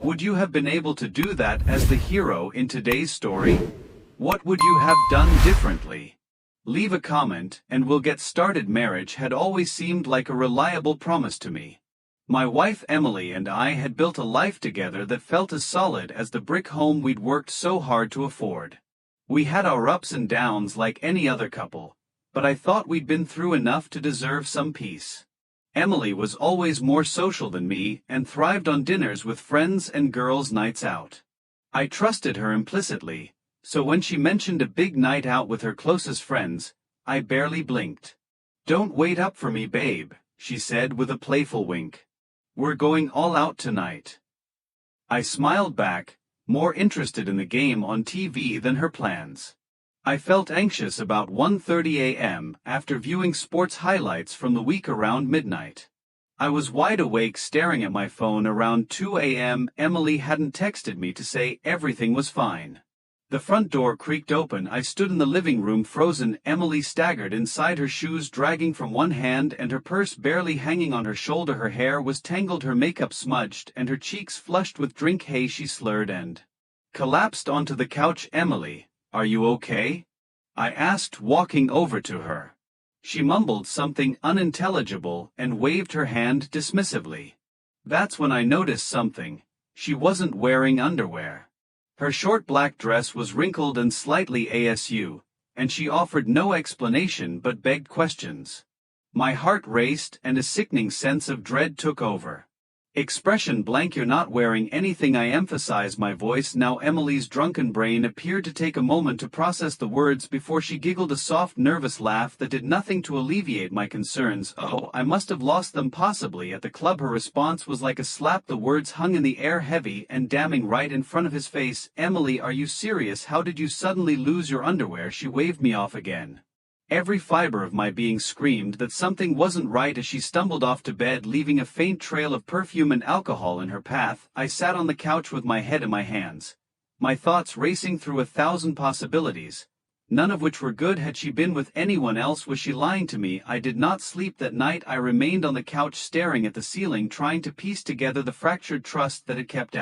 Would you have been able to do that as the hero in today's story? What would you have done differently? Leave a comment and we'll get started. Marriage had always seemed like a reliable promise to me. My wife Emily and I had built a life together that felt as solid as the brick home we'd worked so hard to afford. We had our ups and downs like any other couple, but I thought we'd been through enough to deserve some peace. Emily was always more social than me and thrived on dinners with friends and girls' nights out. I trusted her implicitly, so when she mentioned a big night out with her closest friends, I barely blinked. "Don't wait up for me, babe," she said with a playful wink. "We're going all out tonight." I smiled back, more interested in the game on TV than her plans. I felt anxious about 1:30 a.m. after viewing sports highlights from the week around midnight. I was wide awake staring at my phone around 2 a.m. Emily hadn't texted me to say everything was fine. The front door creaked open. I stood in the living room frozen. Emily staggered inside, her shoes dragging from one hand and her purse barely hanging on her shoulder. Her hair was tangled, her makeup smudged, and her cheeks flushed with drink. Hey, she slurred and collapsed onto the couch. "Emily, are you okay?" I asked, walking over to her. She mumbled something unintelligible and waved her hand dismissively. That's when I noticed something. She wasn't wearing underwear. Her short black dress was wrinkled and slightly askew, and she offered no explanation but begged questions. My heart raced and a sickening sense of dread took over. Expression blank. "You're not wearing anything," I emphasized, my voice now. Emily's drunken brain appeared to take a moment to process the words before she giggled a soft, nervous laugh that did nothing to alleviate my concerns. "Oh, I must have lost them, possibly at the club." Her response was like a slap. The words hung in the air, heavy and damning, right in front of his face. "Emily, are you serious? How did you suddenly lose your underwear?" She waved me off again. Every fiber of my being screamed that something wasn't right as she stumbled off to bed, leaving a faint trail of perfume and alcohol in her path. I sat on the couch with my head in my hands, my thoughts racing through 1,000 possibilities, none of which were good. Had she been with anyone else? Was she lying to me? I did not sleep that night. I remained on the couch staring at the ceiling, trying to piece together the fractured trust that had kept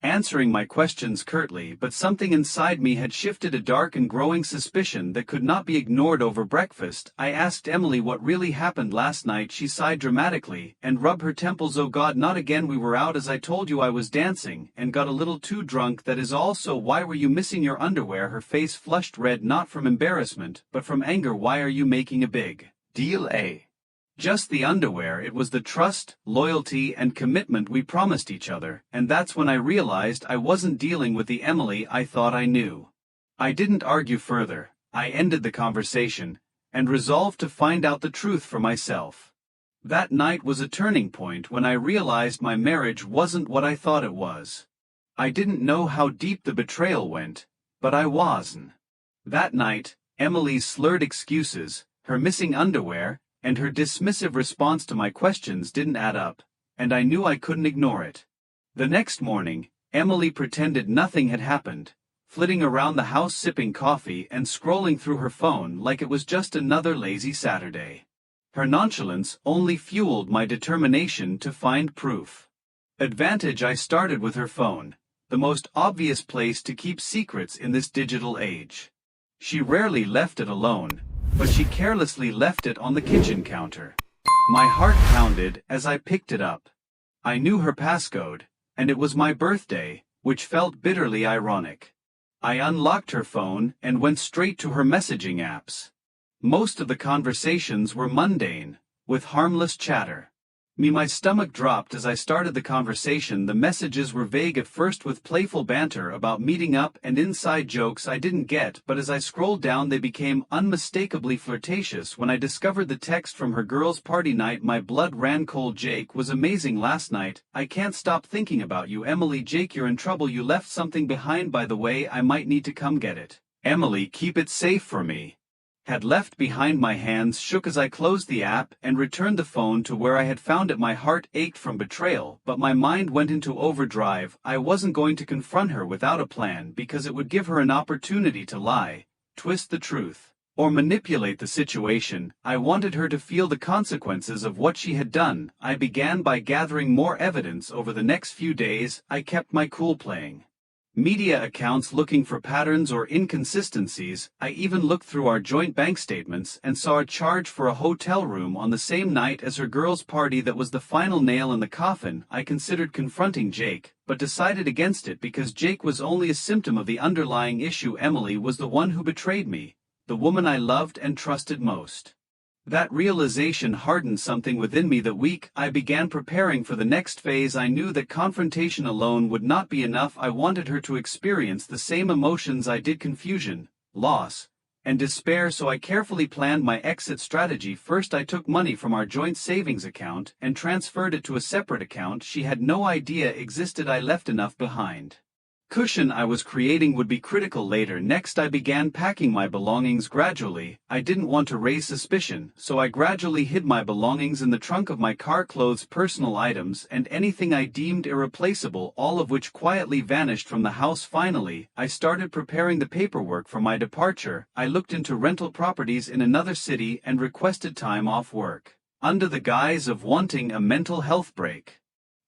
answering my questions curtly, but something inside me had shifted, a dark and growing suspicion that could not be ignored. Over breakfast, I asked Emily what really happened last night. She sighed dramatically and rubbed her temples. "Oh God, not again. We were out, as I told you. I was dancing and got a little too drunk, that is all." "So why were you missing your underwear?" Her face flushed red, not from embarrassment, but from anger. "Why are you making a big deal, eh?" "Just the underwear. It was the trust, loyalty, and commitment we promised each other," and that's when I realized I wasn't dealing with the Emily I thought I knew. I didn't argue further. I ended the conversation, and resolved to find out the truth for myself. That night was a turning point when I realized my marriage wasn't what I thought it was. I didn't know how deep the betrayal went, but I wasn't. That night, Emily's slurred excuses, her missing underwear, and her dismissive response to my questions didn't add up, and I knew I couldn't ignore it. The next morning, Emily pretended nothing had happened, flitting around the house sipping coffee and scrolling through her phone like it was just another lazy Saturday. Her nonchalance only fueled my determination to find proof. Advantage. I started with her phone, the most obvious place to keep secrets in this digital age. She rarely left it alone, but she carelessly left it on the kitchen counter. My heart pounded as I picked it up. I knew her passcode, and it was my birthday, which felt bitterly ironic. I unlocked her phone and went straight to her messaging apps. Most of the conversations were mundane, with harmless chatter. My stomach dropped as I started the conversation. The messages were vague at first, with playful banter about meeting up and inside jokes I didn't get, but as I scrolled down they became unmistakably flirtatious. When I discovered the text from her girls' party night, my blood ran cold. "Jake was amazing last night. I can't stop thinking about you, Emily. Jake, you're in trouble. You left something behind, by the way. I might need to come get it." "Emily, keep it safe for me." Had left behind. My hands shook as I closed the app and returned the phone to where I had found it. My heart ached from betrayal, but my mind went into overdrive. I wasn't going to confront her without a plan, because it would give her an opportunity to lie, twist the truth, or manipulate the situation. I wanted her to feel the consequences of what she had done. I began by gathering more evidence. Over the next few days, I kept my cool, playing media accounts looking for patterns or inconsistencies. I even looked through our joint bank statements and saw a charge for a hotel room on the same night as her girl's party. That was the final nail in the coffin. I considered confronting Jake, but decided against it because Jake was only a symptom of the underlying issue. Emily was the one who betrayed me, the woman I loved and trusted most. That realization hardened something within me. That week, I began preparing for the next phase. I knew that confrontation alone would not be enough. I wanted her to experience the same emotions I did: confusion, loss, and despair. So I carefully planned my exit strategy. First, I took money from our joint savings account and transferred it to a separate account she had no idea existed. I left enough behind cushion I was creating would be critical later. Next, I began packing my belongings gradually. I didn't want to raise suspicion, so I gradually hid my belongings in the trunk of my car: clothes, personal items, and anything I deemed irreplaceable, all of which quietly vanished from the house. Finally, I started preparing the paperwork for my departure. I looked into rental properties in another city and requested time off work, under the guise of wanting a mental health break.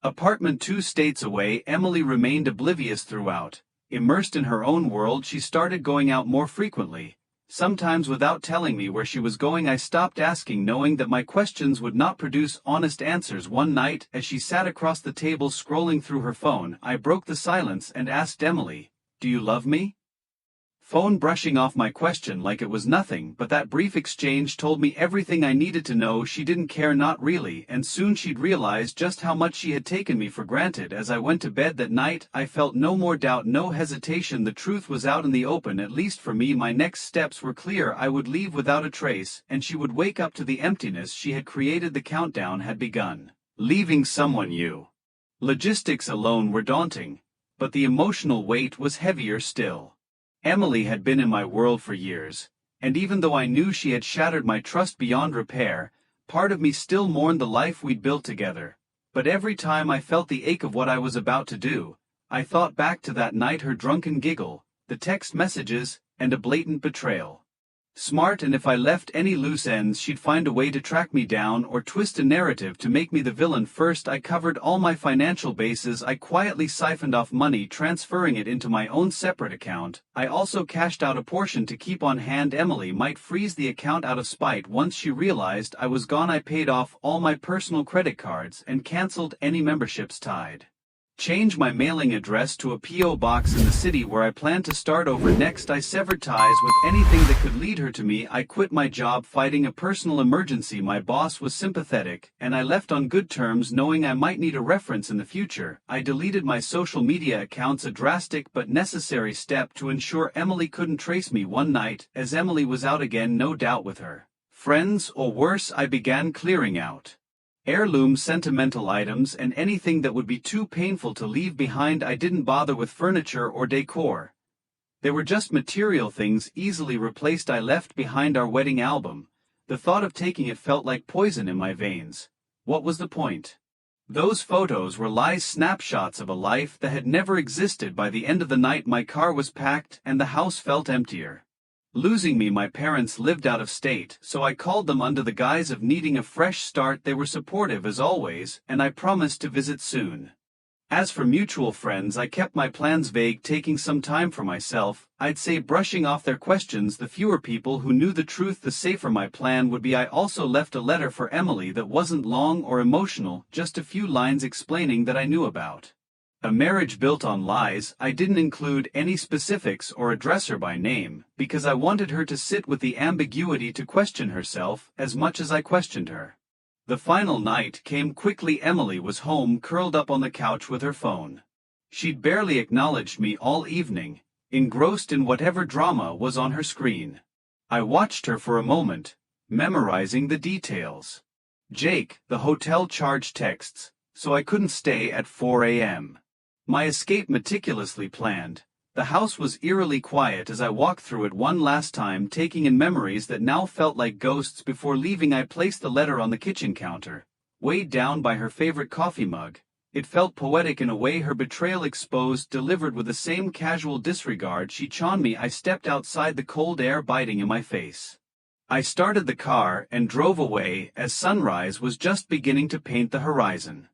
Apartment 2 states away. Emily remained oblivious throughout. Immersed in her own world, she started going out more frequently, sometimes without telling me where she was going. I stopped asking, knowing that my questions would not produce honest answers. One night, as she sat across the table scrolling through her phone, I broke the silence and asked Emily, "Do you love me?" Phone brushing off my question like it was nothing, but that brief exchange told me everything I needed to know. She didn't care, not really, and soon she'd realize just how much she had taken me for granted. As I went to bed that night, I felt no more doubt, no hesitation. The truth was out in the open, at least for me. My next steps were clear. I would leave without a trace, and she would wake up to the emptiness she had created. The countdown had begun. Leaving someone new. Logistics alone were daunting, but the emotional weight was heavier still. Emily had been in my world for years, and even though I knew she had shattered my trust beyond repair, part of me still mourned the life we'd built together. But every time I felt the ache of what I was about to do, I thought back to that night: her drunken giggle, the text messages, and a blatant betrayal. Smart, and if I left any loose ends, she'd find a way to track me down or twist a narrative to make me the villain. First, I covered all my financial bases. I quietly siphoned off money, transferring it into my own separate account. I also cashed out a portion to keep on hand. Emily might freeze the account out of spite once she realized I was gone. I paid off all my personal credit cards and canceled any memberships tied. Change my mailing address to a P.O. box in the city where I planned to start over. Next, I severed ties with anything that could lead her to me. I quit my job fighting a personal emergency. My boss was sympathetic, and I left on good terms, knowing I might need a reference in the future. I deleted my social media accounts, a drastic but necessary step to ensure Emily couldn't trace me. One night, as Emily was out again, no doubt with her friends or worse, I began clearing out heirlooms, sentimental items, and anything that would be too painful to leave behind. I didn't bother with furniture or decor. They were just material things, easily replaced. I left behind our wedding album. The thought of taking it felt like poison in my veins. What was the point? Those photos were lies, snapshots of a life that had never existed. By the end of the night, my car was packed and the house felt emptier. Losing me, my parents lived out of state, so I called them under the guise of needing a fresh start. They were supportive as always, and I promised to visit soon. As for mutual friends, I kept my plans vague, taking some time for myself. I'd say brushing off their questions. The fewer people who knew the truth, the safer my plan would be. I also left a letter for Emily that wasn't long or emotional, just a few lines explaining that I knew about a marriage built on lies. I didn't include any specifics or address her by name, because I wanted her to sit with the ambiguity, to question herself as much as I questioned her. The final night came quickly. Emily was home, curled up on the couch with her phone. She'd barely acknowledged me all evening, engrossed in whatever drama was on her screen. I watched her for a moment, memorizing the details. Jake, the hotel charge texts, so I couldn't stay at 4 a.m. My escape meticulously planned. The house was eerily quiet as I walked through it one last time, taking in memories that now felt like ghosts. Before leaving, I placed the letter on the kitchen counter, weighed down by her favorite coffee mug. It felt poetic in a way, her betrayal exposed, delivered with the same casual disregard she shown me. I stepped outside, the cold air biting in my face. I started the car and drove away as sunrise was just beginning to paint the horizon.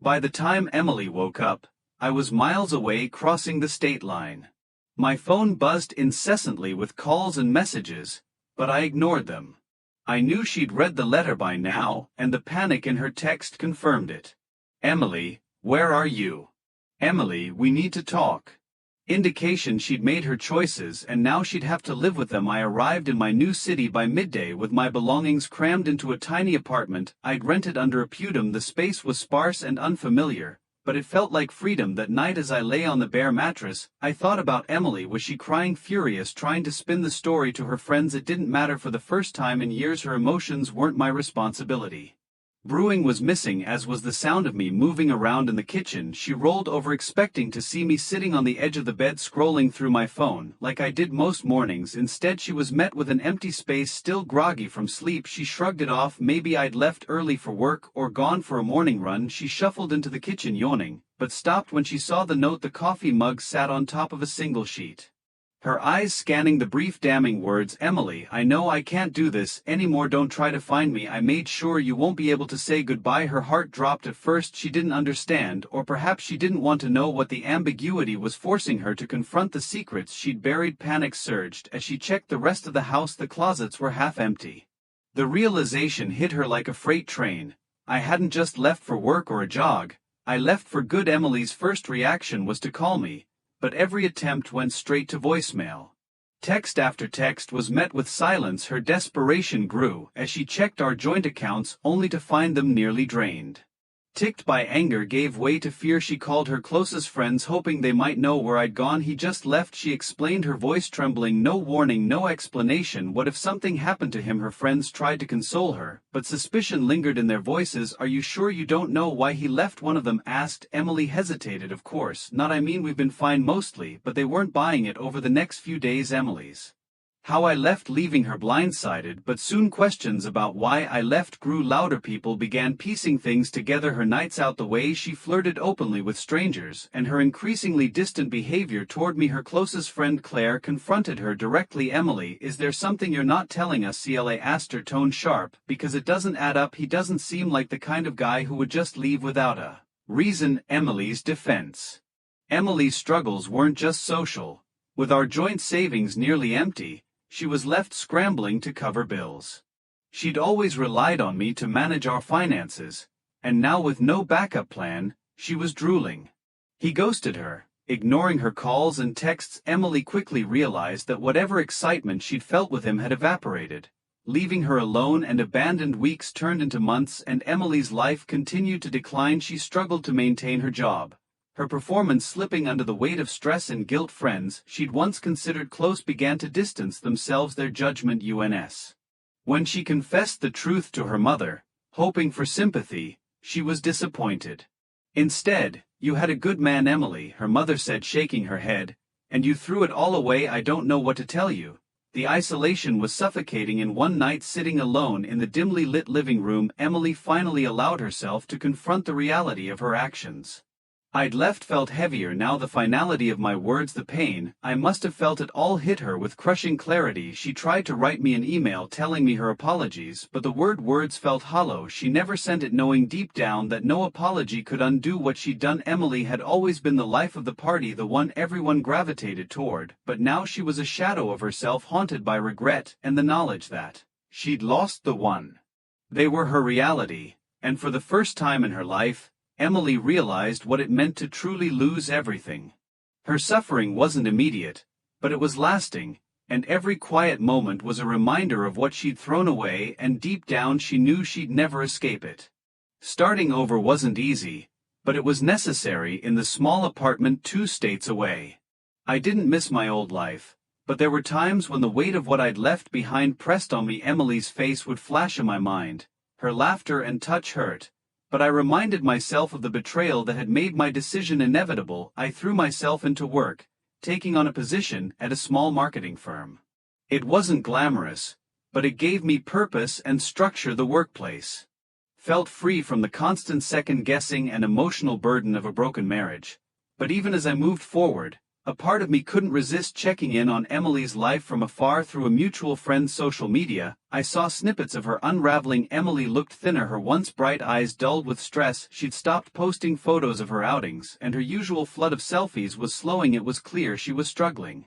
By the time Emily woke up, I was miles away crossing the state line. My phone buzzed incessantly with calls and messages, but I ignored them. I knew she'd read the letter by now, and the panic in her text confirmed it. Emily, where are you? Emily, we need to talk. Indication she'd made her choices and now she'd have to live with them. I arrived in my new city by midday with my belongings crammed into a tiny apartment I'd rented under a pudum. The space was sparse and unfamiliar, but it felt like freedom. That night as I lay on the bare mattress, I thought about Emily. Was she crying, furious, trying to spin the story to her friends? It didn't matter. For the first time in years her emotions weren't my responsibility. Brewing was missing, as was the sound of me moving around in the kitchen. She rolled over expecting to see me sitting on the edge of the bed scrolling through my phone, like I did most mornings. Instead she was met with an empty space. Still groggy from sleep, she shrugged it off. Maybe I'd left early for work or gone for a morning run. She shuffled into the kitchen yawning, but stopped when she saw the note. The coffee mug sat on top of a single sheet. Her eyes scanning the brief damning words, Emily, I know I can't do this anymore. Don't try to find me. I made sure you won't be able to say goodbye. Her heart dropped. At first she didn't understand, or perhaps she didn't want to know what the ambiguity was, forcing her to confront the secrets she'd buried. Panic surged as she checked the rest of the house. The closets were half empty. The realization hit her like a freight train. I hadn't just left for work or a jog, I left for good. Emily's first reaction was to call me, but every attempt went straight to voicemail. Text after text was met with silence. Her desperation grew as she checked our joint accounts only to find them nearly drained. Ticked by anger gave way to fear. She called her closest friends hoping they might know where I'd gone. He just left, she explained, her voice trembling. No warning, no explanation. What if something happened to him? Her friends tried to console her, but suspicion lingered in their voices. Are you sure you don't know why he left? One of them asked. Emily hesitated. Of course not. I mean, we've been fine mostly, but they weren't buying it. Over the next few days, Emily's how I left, leaving her blindsided, but soon questions about why I left grew louder. People began piecing things together. Her nights out, the way she flirted openly with strangers, and her increasingly distant behavior toward me. Her closest friend Claire confronted her directly. Emily, is there something you're not telling us? Cla asked, her tone sharp, because it doesn't add up. He doesn't seem like the kind of guy who would just leave without a reason. Emily's defense. Emily's struggles weren't just social. With our joint savings nearly empty, she was left scrambling to cover bills. She'd always relied on me to manage our finances, and now with no backup plan, she was drooling. He ghosted her, ignoring her calls and texts. Emily quickly realized that whatever excitement she'd felt with him had evaporated, leaving her alone and abandoned. Weeks turned into months, and Emily's life continued to decline. She struggled to maintain her job, her performance slipping under the weight of stress and guilt. Friends she'd once considered close began to distance themselves, their judgment uns. When she confessed the truth to her mother, hoping for sympathy, she was disappointed. Instead, you had a good man, Emily, her mother said, shaking her head, and you threw it all away. I don't know what to tell you. The isolation was suffocating. In one night, sitting alone in the dimly lit living room, Emily finally allowed herself to confront the reality of her actions. I'd left felt heavier now, the finality of my words, the pain I must have felt. It all hit her with crushing clarity. She tried to write me an email telling me her apologies, but the words felt hollow. She never sent it, knowing deep down that no apology could undo what she'd done. Emily had always been the life of the party, the one everyone gravitated toward, but now she was a shadow of herself, haunted by regret and the knowledge that she'd lost the one. They were her reality, and for the first time in her life, Emily realized what it meant to truly lose everything. Her suffering wasn't immediate, but it was lasting, and every quiet moment was a reminder of what she'd thrown away, and deep down she knew she'd never escape it. Starting over wasn't easy, but it was necessary. In the small apartment 2 states away, I didn't miss my old life, but there were times when the weight of what I'd left behind pressed on me. Emily's face would flash in my mind, her laughter and touch hurt, but I reminded myself of the betrayal that had made my decision inevitable. I threw myself into work, taking on a position at a small marketing firm. It wasn't glamorous, but it gave me purpose and structure. The workplace felt free from the constant second-guessing and emotional burden of a broken marriage. But even as I moved forward, A part of me couldn't resist checking in on Emily's life from afar through a mutual friend's social media. I saw snippets of her unraveling. Emily looked thinner, her once bright eyes dulled with stress. She'd stopped posting photos of her outings, and her usual flood of selfies was slowing. It was clear she was struggling.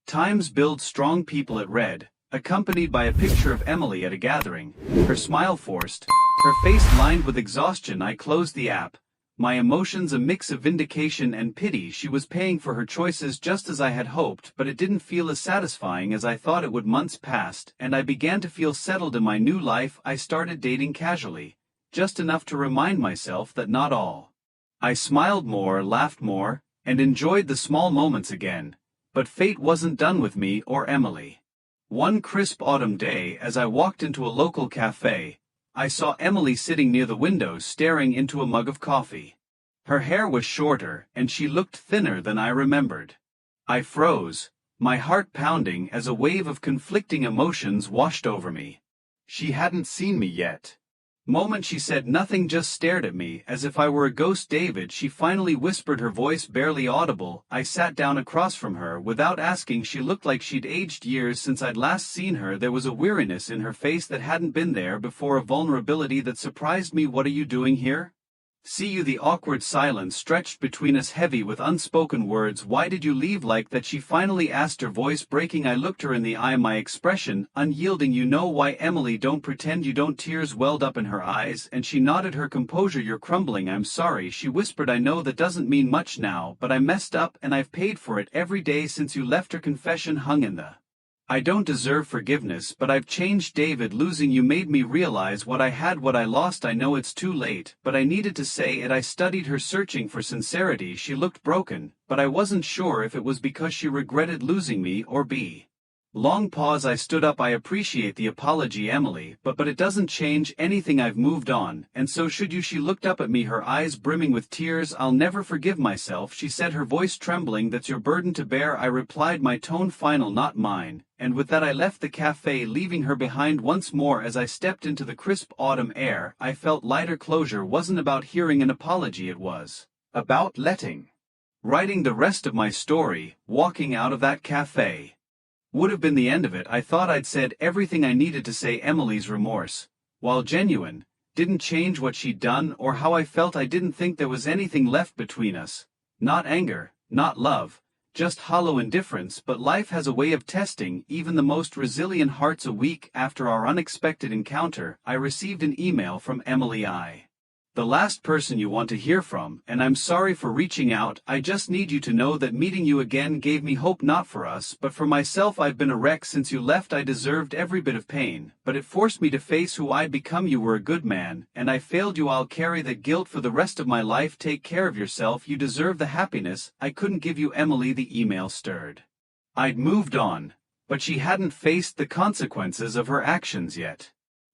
Times build strong people, it read, accompanied by a picture of Emily at a gathering, her smile forced, her face lined with exhaustion. I closed the app. My emotions a mix of vindication and pity. She was paying for her choices just as I had hoped, but it didn't feel as satisfying as I thought it would. Months passed, and I began to feel settled in my new life. I started dating casually, just enough to remind myself that not all. I smiled more, laughed more, and enjoyed the small moments again, but fate wasn't done with me or Emily. One crisp autumn day, as I walked into a local cafe, I saw Emily sitting near the window staring into a mug of coffee. Her hair was shorter, and she looked thinner than I remembered. I froze, my heart pounding as a wave of conflicting emotions washed over me. She hadn't seen me yet. Moment she said nothing, just stared at me as if I were a ghost. David, she finally whispered, her voice barely audible. I sat down across from her without asking. She looked like she'd aged years since I'd last seen her. There was a weariness in her face that hadn't been there before, a vulnerability that surprised me. What are you doing here? See you. The awkward silence stretched between us, heavy with unspoken words. Why did you leave like that? She finally asked, her voice breaking. I looked her in the eye, my expression unyielding. You know why, Emily? Don't pretend you don't. Tears welled up in her eyes, and she nodded, her composure. You're crumbling. I'm sorry, she whispered. I know that doesn't mean much now, but I messed up, and I've paid for it every day since you left. Her confession hung in the I don't deserve forgiveness, but I've changed. David, losing you made me realize what I had, what I lost. I know it's too late, but I needed to say it. I studied her, searching for sincerity. She looked broken, but I wasn't sure if it was because she regretted losing me or be. Long pause. I stood up. I appreciate the apology, Emily, but it doesn't change anything. I've moved on, and so should you. She looked up at me, her eyes brimming with tears. I'll never forgive myself, she said, her voice trembling. That's your burden to bear, I replied, my tone final, not mine, and with that I left the cafe, leaving her behind. Once more, as I stepped into the crisp autumn air, I felt lighter. Closure wasn't about hearing an apology, it was about writing the rest of my story. Walking out of that cafe would have been the end of it. I thought I'd said everything I needed to say. Emily's remorse, while genuine, didn't change what she'd done or how I felt. I didn't think there was anything left between us. Not anger, not love, just hollow indifference. But life has a way of testing even the most resilient hearts. A week after our unexpected encounter, I received an email from Emily. The last person you want to hear from, and I'm sorry for reaching out. I just need you to know that meeting you again gave me hope, not for us, but for myself. I've been a wreck since you left. I deserved every bit of pain, but it forced me to face who I'd become. You were a good man, and I failed you. I'll carry that guilt for the rest of my life. Take care of yourself. You deserve the happiness I couldn't give you. Emily. The email stirred. I'd moved on, but she hadn't faced the consequences of her actions yet.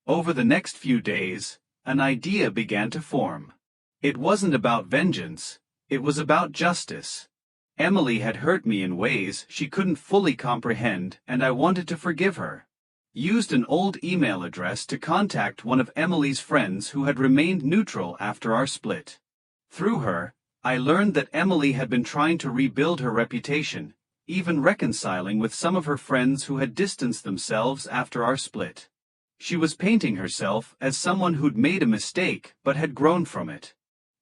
Over the next few days, an idea began to form. It wasn't about vengeance, it was about justice. Emily had hurt me in ways she couldn't fully comprehend, and I wanted to forgive her. Used an old email address to contact one of Emily's friends who had remained neutral after our split. Through her, I learned that Emily had been trying to rebuild her reputation, even reconciling with some of her friends who had distanced themselves after our split. She was painting herself as someone who'd made a mistake but had grown from it.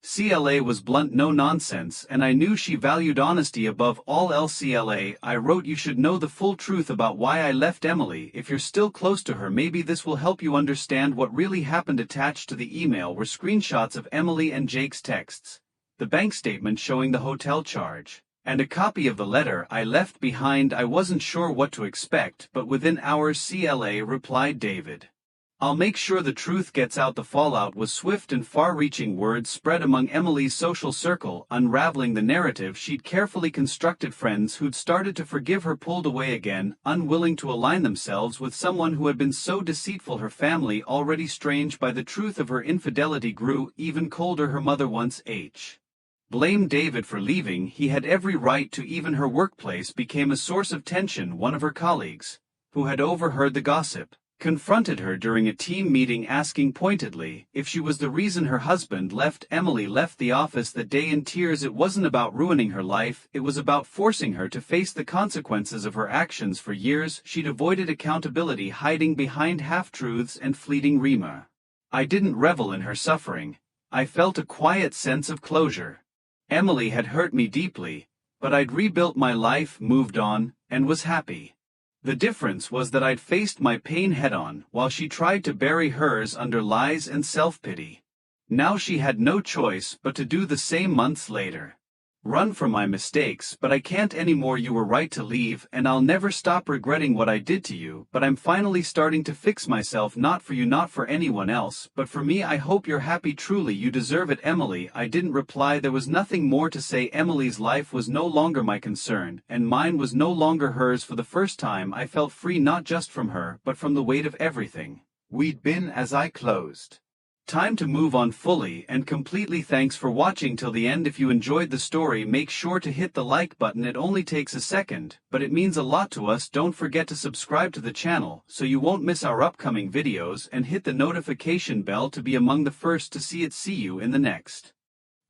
CLA was blunt, no nonsense, and I knew she valued honesty above all else. CLA, I wrote, you should know the full truth about why I left Emily. If you're still close to her, maybe this will help you understand what really happened. Attached to the email were screenshots of Emily and Jake's texts, the bank statement showing the hotel charge, and a copy of the letter I left behind. I wasn't sure what to expect, but within hours CLA replied, David, I'll make sure the truth gets out. The fallout was swift and far-reaching. Words spread among Emily's social circle, unraveling the narrative she'd carefully constructed. Friends who'd started to forgive her pulled away again, unwilling to align themselves with someone who had been so deceitful. Her family, already strange by the truth of her infidelity, grew even colder. Her mother once blamed David for leaving. He had every right to. Even her workplace became a source of tension. One of her colleagues, who had overheard the gossip, confronted her during a team meeting asking pointedly if she was the reason her husband left. Emily left the office that day in tears. It wasn't about ruining her life, it was about forcing her to face the consequences of her actions. For years, she'd avoided accountability, hiding behind half-truths and fleeting rumor. I didn't revel in her suffering. I felt a quiet sense of closure. Emily had hurt me deeply, but I'd rebuilt my life, moved on, and was happy. The difference was that I'd faced my pain head-on, while she tried to bury hers under lies and self-pity. Now she had no choice but to do the same months later. Run from my mistakes, but I can't anymore. You were right to leave, and I'll never stop regretting what I did to you, but I'm finally starting to fix myself, not for you, not for anyone else, but for me. I hope you're happy. Truly, you deserve it, Emily. I didn't reply. There was nothing more to say. Emily's life was no longer my concern, and mine was no longer hers. For the first time, I felt free, not just from her, but from the weight of everything we'd been. As I closed, time to move on fully and completely. Thanks for watching till the end. If you enjoyed the story, make sure to hit the like button. It only takes a second, but it means a lot to us. Don't forget to subscribe to the channel so you won't miss our upcoming videos, and hit the notification bell to be among the first to see it. See you in the next.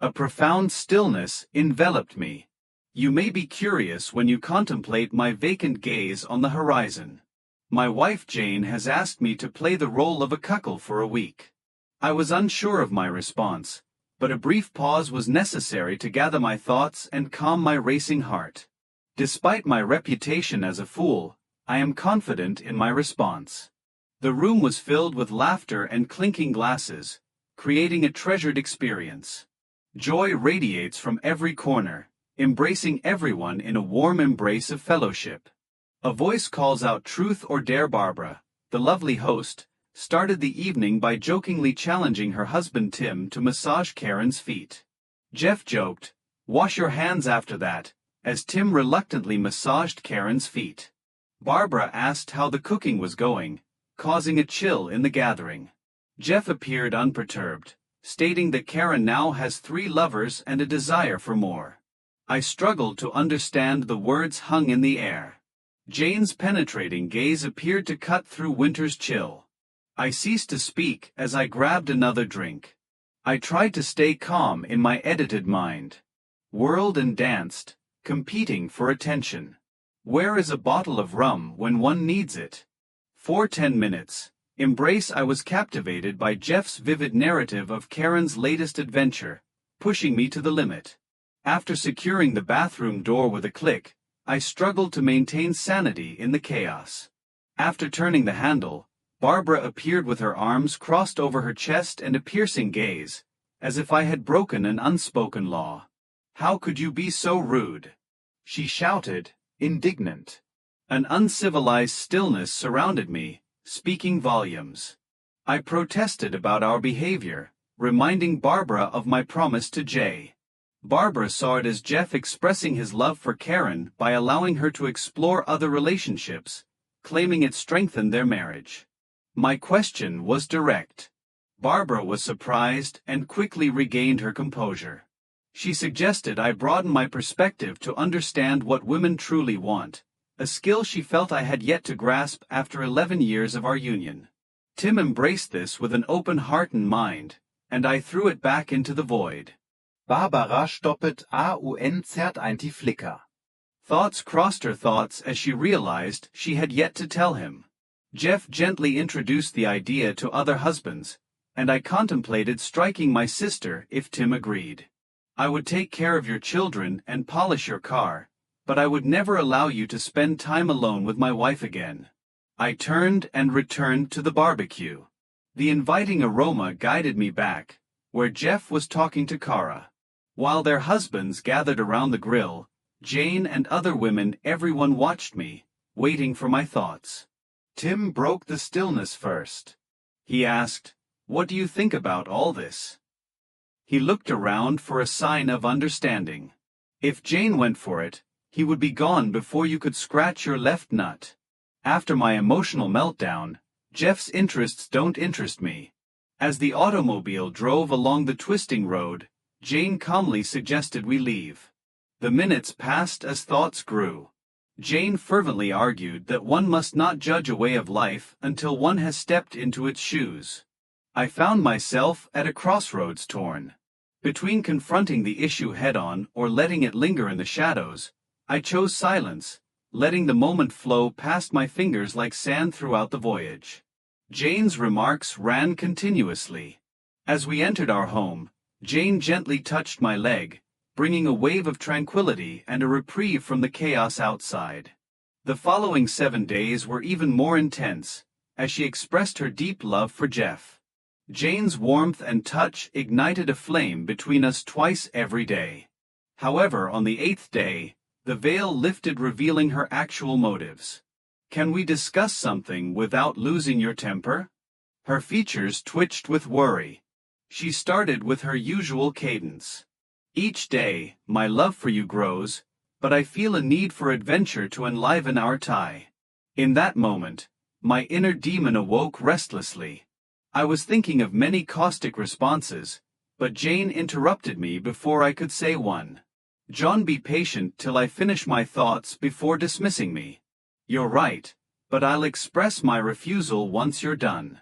A profound stillness enveloped me. You may be curious when you contemplate my vacant gaze on the horizon. My wife Jane has asked me to play the role of a cuckold for a week. I was unsure of my response, but a brief pause was necessary to gather my thoughts and calm my racing heart. Despite my reputation as a fool, I am confident in my response. The room was filled with laughter and clinking glasses, creating a treasured experience. Joy radiates from every corner, embracing everyone in a warm embrace of fellowship. A voice calls out truth or dare. Barbara, the lovely host, started the evening by jokingly challenging her husband Tim to massage Karen's feet. Jeff joked, "Wash your hands after that," as Tim reluctantly massaged Karen's feet. Barbara asked how the cooking was going, causing a chill in the gathering. Jeff appeared unperturbed, stating that Karen now has 3 lovers and a desire for more. I struggled to understand the words hung in the air. Jane's penetrating gaze appeared to cut through winter's chill. I ceased to speak as I grabbed another drink. I tried to stay calm in my edited mind. Whirled and danced, competing for attention. Where is a bottle of rum when one needs it? For 10 minutes, embrace. I was captivated by Jeff's vivid narrative of Karen's latest adventure, pushing me to the limit. After securing the bathroom door with a click, I struggled to maintain sanity in the chaos. After turning the handle, Barbara appeared with her arms crossed over her chest and a piercing gaze, as if I had broken an unspoken law. "How could you be so rude?" she shouted, indignant. An uncivilized stillness surrounded me, speaking volumes. I protested about our behavior, reminding Barbara of my promise to Jay. Barbara saw it as Jeff expressing his love for Karen by allowing her to explore other relationships, claiming it strengthened their marriage. My question was direct. Barbara was surprised and quickly regained her composure. She suggested I broaden my perspective to understand what women truly want, a skill she felt I had yet to grasp after 11 years of our union. Tim embraced this with an open heart and mind, and I threw it back into the void. Barbara stoppet AUN zerrt ein die Flicker. Thoughts crossed her thoughts as she realized she had yet to tell him. Jeff gently introduced the idea to other husbands, and I contemplated striking my sister if Tim agreed. I would take care of your children and polish your car, but I would never allow you to spend time alone with my wife again. I turned and returned to the barbecue. The inviting aroma guided me back, where Jeff was talking to Kara. While their husbands gathered around the grill, Jane and other women, everyone watched me, waiting for my thoughts. Tim broke the stillness first. He asked, "What do you think about all this?" He looked around for a sign of understanding. If Jane went for it, he would be gone before you could scratch your left nut. After my emotional meltdown, Jeff's interests don't interest me. As the automobile drove along the twisting road, Jane calmly suggested we leave. The minutes passed as thoughts grew. Jane fervently argued that one must not judge a way of life until one has stepped into its shoes. I found myself at a crossroads, torn between confronting the issue head-on or letting it linger in the shadows. I chose silence, letting the moment flow past my fingers like sand throughout the voyage. Jane's remarks ran continuously. As we entered our home, Jane gently touched my leg, bringing a wave of tranquility and a reprieve from the chaos outside. The following 7 days were even more intense, as she expressed her deep love for Jeff. Jane's warmth and touch ignited a flame between us twice every day. However, on the 8th day, the veil lifted, revealing her actual motives. "Can we discuss something without losing your temper?" Her features twitched with worry. She started with her usual cadence. "Each day, my love for you grows, but I feel a need for adventure to enliven our tie." In that moment, my inner demon awoke restlessly. I was thinking of many caustic responses, but Jane interrupted me before I could say one. "John, be patient till I finish my thoughts before dismissing me." "You're right, but I'll express my refusal once you're done."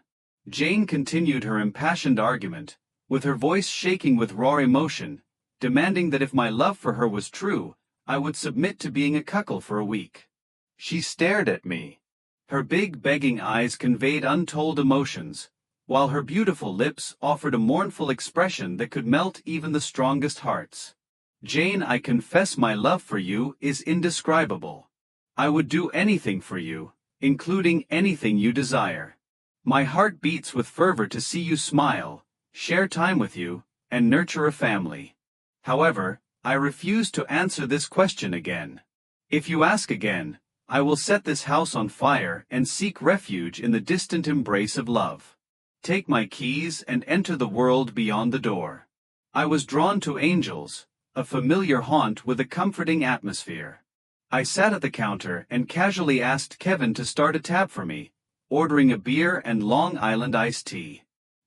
Jane continued her impassioned argument, with her voice shaking with raw emotion, demanding that if my love for her was true, I would submit to being a cuckold for a week. She stared at me. Her big, begging eyes conveyed untold emotions, while her beautiful lips offered a mournful expression that could melt even the strongest hearts. "Jane, I confess my love for you is indescribable. I would do anything for you, including anything you desire. My heart beats with fervor to see you smile, share time with you, and nurture a family. However, I refuse to answer this question again. If you ask again, I will set this house on fire and seek refuge in the distant embrace of love. Take my keys and enter the world beyond the door." I was drawn to Angels, a familiar haunt with a comforting atmosphere. I sat at the counter and casually asked Kevin to start a tab for me, ordering a beer and Long Island iced tea.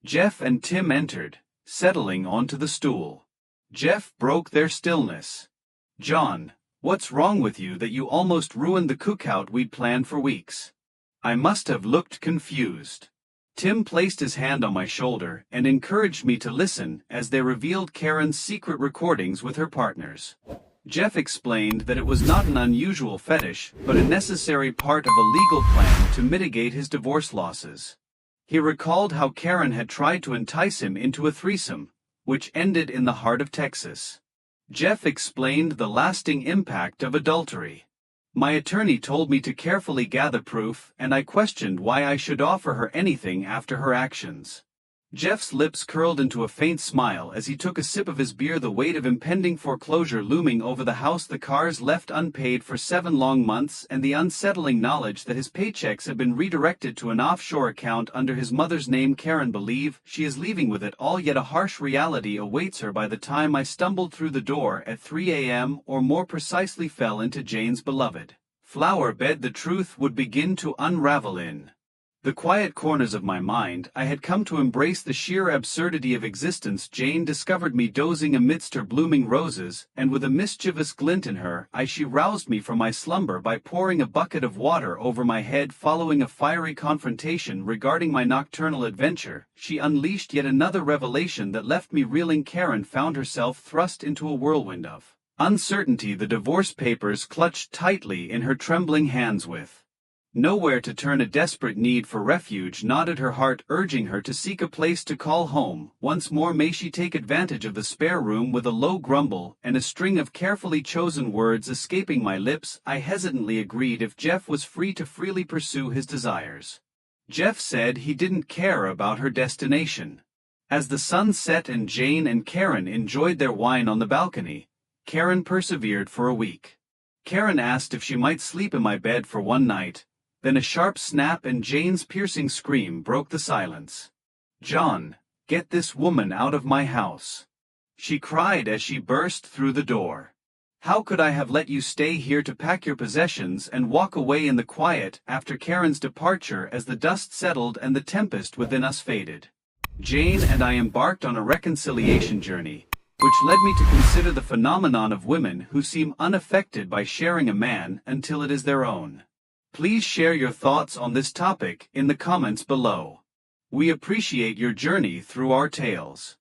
Jeff and Tim entered, settling onto the stool. Jeff broke their stillness. "John, what's wrong with you that you almost ruined the cookout we'd planned for weeks?" I must have looked confused. Tim placed his hand on my shoulder and encouraged me to listen as they revealed Karen's secret recordings with her partners. Jeff explained that it was not an unusual fetish, but a necessary part of a legal plan to mitigate his divorce losses. He recalled how Karen had tried to entice him into a threesome, which ended in the heart of Texas. Jeff explained the lasting impact of adultery. My attorney told me to carefully gather proof, and I questioned why I should offer her anything after her actions. Jeff's lips curled into a faint smile as he took a sip of his beer, the weight of impending foreclosure looming over the house the cars left unpaid for 7 long months, and the unsettling knowledge that his paychecks had been redirected to an offshore account under his mother's name. "Karen, believe she is leaving with it all, yet a harsh reality awaits her by the time I stumbled through the door at 3 a.m. or more precisely fell into Jane's beloved flower bed. The truth would begin to unravel in the quiet corners of my mind. I had come to embrace the sheer absurdity of existence. Jane discovered me dozing amidst her blooming roses, and with a mischievous glint in her eye she roused me from my slumber by pouring a bucket of water over my head. Following a fiery confrontation regarding my nocturnal adventure, she unleashed yet another revelation that left me reeling. Karen found herself thrust into a whirlwind of uncertainty, the divorce papers clutched tightly in her trembling hands. With nowhere to turn, a desperate need for refuge gnawed at her heart, urging her to seek a place to call home. Once more may she take advantage of the spare room. With a low grumble and a string of carefully chosen words escaping my lips, I hesitantly agreed if Jeff was free to freely pursue his desires. Jeff said he didn't care about her destination. As the sun set and Jane and Karen enjoyed their wine on the balcony, Karen persevered for a week. Karen asked if she might sleep in my bed for one night. Then a sharp snap and Jane's piercing scream broke the silence. "John, get this woman out of my house," she cried as she burst through the door. "How could I have let you stay here to pack your possessions and walk away in the quiet after Karen's departure?" As the dust settled and the tempest within us faded, Jane and I embarked on a reconciliation journey, which led me to consider the phenomenon of women who seem unaffected by sharing a man until it is their own. Please share your thoughts on this topic in the comments below. We appreciate your journey through our tales.